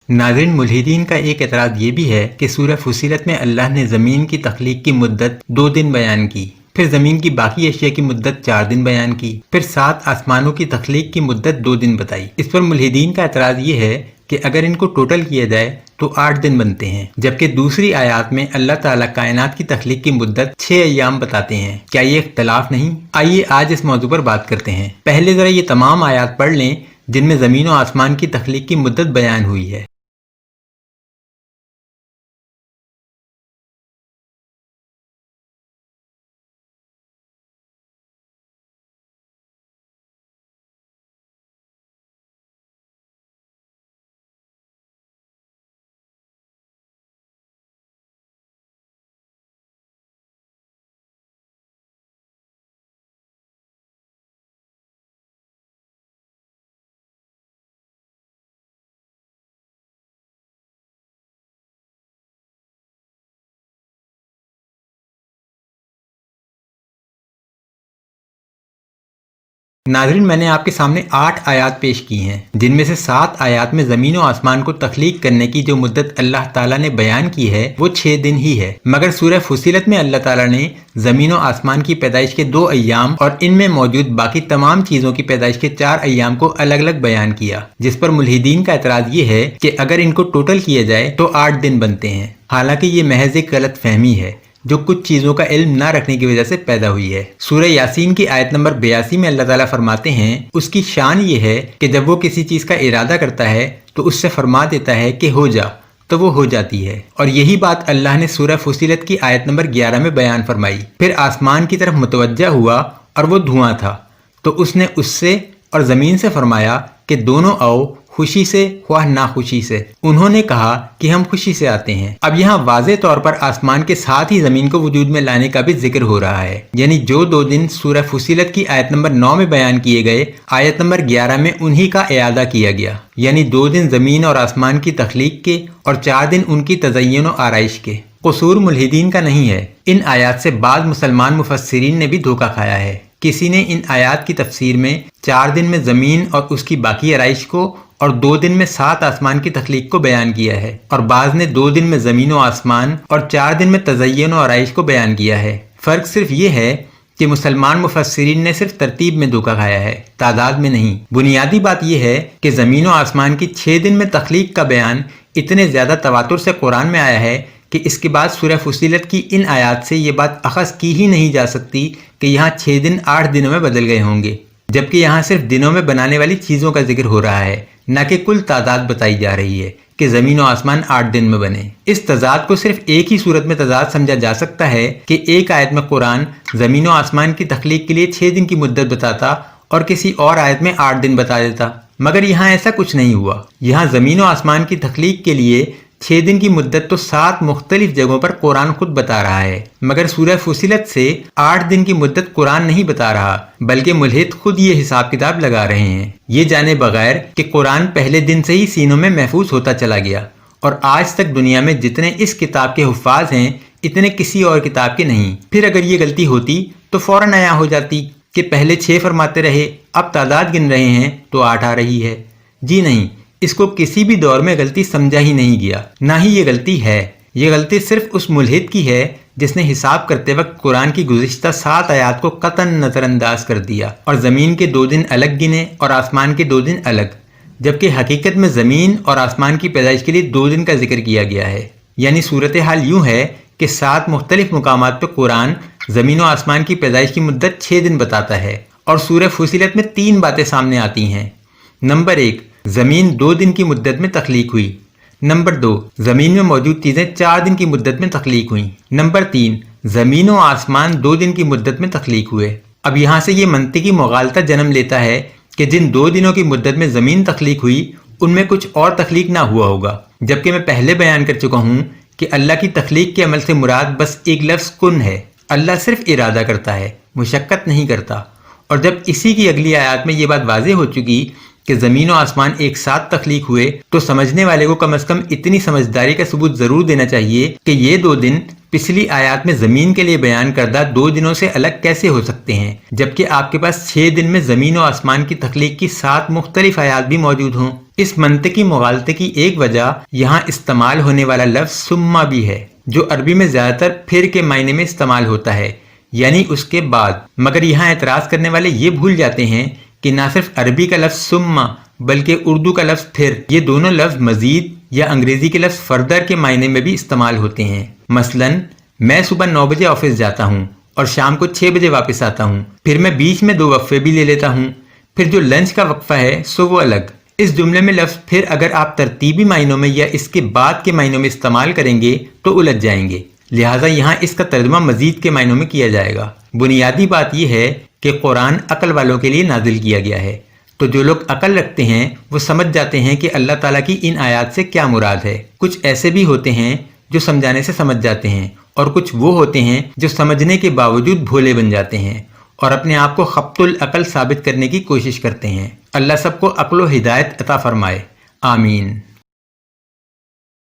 ناظرین، ملحدین کا ایک اعتراض یہ بھی ہے کہ سورہ فصیلت میں اللہ نے زمین کی تخلیق کی مدت 2 دن بیان کی، پھر زمین کی باقی اشیاء کی مدت 4 دن بیان کی، پھر 7 آسمانوں کی تخلیق کی مدت 2 دن بتائی۔ اس پر ملحدین کا اعتراض یہ ہے کہ اگر ان کو ٹوٹل کیا جائے تو 8 دن بنتے ہیں، جبکہ دوسری آیات میں اللہ تعالیٰ کائنات کی تخلیق کی مدت 6 ایام بتاتے ہیں۔ کیا یہ اختلاف نہیں؟ آئیے آج اس موضوع پر بات کرتے ہیں۔ پہلے ذرا یہ تمام آیات پڑھ لیں جن میں زمین و آسمان کی تخلیق کی مدت بیان ہوئی ہے۔ ناظرین، میں نے آپ کے سامنے 8 آیات پیش کی ہیں، جن میں سے 7 آیات میں زمین و آسمان کو تخلیق کرنے کی جو مدت اللہ تعالیٰ نے بیان کی ہے وہ 6 دن ہی ہے، مگر سورہ فصیلت میں اللہ تعالیٰ نے زمین و آسمان کی پیدائش کے 2 ایام اور ان میں موجود باقی تمام چیزوں کی پیدائش کے 4 ایام کو الگ الگ بیان کیا، جس پر ملحدین کا اعتراض یہ ہے کہ اگر ان کو ٹوٹل کیا جائے تو 8 دن بنتے ہیں، حالانکہ یہ محض ایک غلط فہمی ہے جو کچھ چیزوں کا علم نہ رکھنے کی وجہ سے پیدا ہوئی ہے۔ سورہ یاسین کی آیت نمبر 82 میں اللہ تعالیٰ فرماتے ہیں، اس کی شان یہ ہے کہ جب وہ کسی چیز کا ارادہ کرتا ہے تو اس سے فرما دیتا ہے کہ ہو جا، تو وہ ہو جاتی ہے۔ اور یہی بات اللہ نے سورہ فصیلت کی آیت نمبر 11 میں بیان فرمائی۔ پھر آسمان کی طرف متوجہ ہوا اور وہ دھواں تھا، تو اس نے اس سے اور زمین سے فرمایا کہ دونوں آؤ، خوشی سے خواہ ناخوشی سے۔ انہوں نے کہا کہ ہم خوشی سے آتے ہیں۔ اب یہاں واضح طور پر آسمان کے ساتھ ہی زمین کو وجود میں لانے کا بھی ذکر ہو رہا ہے، یعنی جو 2 دن سورہ فصیلت کی آیت نمبر 9 میں بیان کیے گئے، آیت نمبر 11 میں انہی کا اعادہ کیا گیا، یعنی 2 دن زمین اور آسمان کی تخلیق کے اور 4 دن ان کی تزئین و آرائش کے۔ قصور ملحدین کا نہیں ہے، ان آیات سے بعض مسلمان مفسرین نے بھی دھوکہ کھایا ہے۔ کسی نے ان آیات کی تفسیر میں 4 دن میں زمین اور اس کی باقی آرائش کو اور 2 دن میں 7 آسمان کی تخلیق کو بیان کیا ہے، اور بعض نے 2 دن میں زمین و آسمان اور 4 دن میں تزئین و آرائش کو بیان کیا ہے۔ فرق صرف یہ ہے کہ مسلمان مفسرین نے صرف ترتیب میں دھوکہ کھایا ہے، تعداد میں نہیں۔ بنیادی بات یہ ہے کہ زمین و آسمان کی 6 دن میں تخلیق کا بیان اتنے زیادہ تواتر سے قرآن میں آیا ہے کہ اس کے بعد سورہ فصیلت کی ان آیات سے یہ بات اخذ کی ہی نہیں جا سکتی کہ یہاں 6 دن 8 دنوں میں بدل گئے ہوں گے، جبکہ یہاں صرف دنوں میں بنانے والی چیزوں کا ذکر ہو رہا ہے، نہ کہ کل تعداد بتائی جا رہی ہے کہ زمین و آسمان 8 دن میں بنے۔ اس تضاد کو صرف ایک ہی صورت میں تضاد سمجھا جا سکتا ہے کہ ایک آیت میں قرآن زمین و آسمان کی تخلیق کے لیے 6 دن کی مدت بتاتا اور کسی اور آیت میں 8 دن بتا دیتا، مگر یہاں ایسا کچھ نہیں ہوا۔ یہاں زمین و آسمان کی تخلیق کے لیے 6 دن کی مدت تو 7 مختلف جگہوں پر قرآن خود بتا رہا ہے، مگر سورہ فصیلت سے 8 دن کی مدت قرآن نہیں بتا رہا، بلکہ ملحد خود یہ حساب کتاب لگا رہے ہیں، یہ جانے بغیر کہ قرآن پہلے دن سے ہی سینوں میں محفوظ ہوتا چلا گیا، اور آج تک دنیا میں جتنے اس کتاب کے حفاظ ہیں اتنے کسی اور کتاب کے نہیں۔ پھر اگر یہ غلطی ہوتی تو فوراً عیاں ہو جاتی کہ پہلے 6 فرماتے رہے، اب تعداد گن رہے ہیں تو 8 آ رہی ہے۔ جی نہیں، اس کو کسی بھی دور میں غلطی سمجھا ہی نہیں گیا، نہ ہی یہ غلطی ہے۔ یہ غلطی صرف اس ملحد کی ہے جس نے حساب کرتے وقت قرآن کی گزشتہ 7 آیات کو قطعاً نظر انداز کر دیا اور زمین کے 2 دن الگ گنے اور آسمان کے 2 دن الگ، جبکہ حقیقت میں زمین اور آسمان کی پیدائش کے لیے 2 دن کا ذکر کیا گیا ہے۔ یعنی صورتحال یوں ہے کہ 7 مختلف مقامات پہ قرآن زمین و آسمان کی پیدائش کی مدت 6 دن بتاتا ہے، اور سورہ فصیلت میں 3 باتیں سامنے آتی ہیں۔ نمبر 1، زمین 2 دن کی مدت میں تخلیق ہوئی۔ نمبر 2، زمین میں موجود چیزیں 4 دن کی مدت میں تخلیق ہوئیں۔ نمبر 3، زمین و آسمان 2 دن کی مدت میں تخلیق ہوئے۔ اب یہاں سے یہ منطقی مغالطہ جنم لیتا ہے کہ جن 2 دنوں کی مدت میں زمین تخلیق ہوئی ان میں کچھ اور تخلیق نہ ہوا ہوگا، جبکہ میں پہلے بیان کر چکا ہوں کہ اللہ کی تخلیق کے عمل سے مراد بس ایک لفظ کن ہے۔ اللہ صرف ارادہ کرتا ہے، مشقت نہیں کرتا۔ اور جب اسی کی اگلی آیات میں یہ بات واضح ہو چکی کہ زمین و آسمان ایک ساتھ تخلیق ہوئے، تو سمجھنے والے کو کم از کم اتنی سمجھداری کا ثبوت ضرور دینا چاہیے کہ یہ 2 دن پچھلی آیات میں زمین کے لیے بیان کردہ 2 دنوں سے الگ کیسے ہو سکتے ہیں، جبکہ آپ کے پاس 6 دن میں زمین و آسمان کی تخلیق کی 7 مختلف آیات بھی موجود ہوں۔ اس منطقی مغالطے کی ایک وجہ یہاں استعمال ہونے والا لفظ سما بھی ہے، جو عربی میں زیادہ تر پھر کے معنی میں استعمال ہوتا ہے، یعنی اس کے بعد۔ مگر یہاں اعتراض کرنے والے یہ بھول جاتے ہیں کہ نہ صرف عربی کا لفظ سما بلکہ اردو کا لفظ پھر، یہ دونوں لفظ مزید یا انگریزی کے لفظ فردر کے معنی میں بھی استعمال ہوتے ہیں۔ مثلاً میں صبح 9 بجے آفس جاتا ہوں اور شام کو 6 بجے واپس آتا ہوں، پھر میں بیچ میں 2 وقفے بھی لے لیتا ہوں، پھر جو لنچ کا وقفہ ہے سو وہ الگ۔ اس جملے میں لفظ پھر اگر آپ ترتیبی معنوں میں یا اس کے بعد کے معنوں میں استعمال کریں گے تو الجھ جائیں گے، لہٰذا یہاں اس کا ترجمہ مزید کے معنوں میں کیا جائے گا۔ بنیادی بات یہ ہے کہ قرآن عقل والوں کے لیے نازل کیا گیا ہے، تو جو لوگ عقل رکھتے ہیں وہ سمجھ جاتے ہیں کہ اللہ تعالیٰ کی ان آیات سے کیا مراد ہے۔ کچھ ایسے بھی ہوتے ہیں جو سمجھانے سے سمجھ جاتے ہیں، اور کچھ وہ ہوتے ہیں جو سمجھنے کے باوجود بھولے بن جاتے ہیں اور اپنے آپ کو خبط العقل ثابت کرنے کی کوشش کرتے ہیں۔ اللہ سب کو عقل و ہدایت عطا فرمائے، آمین۔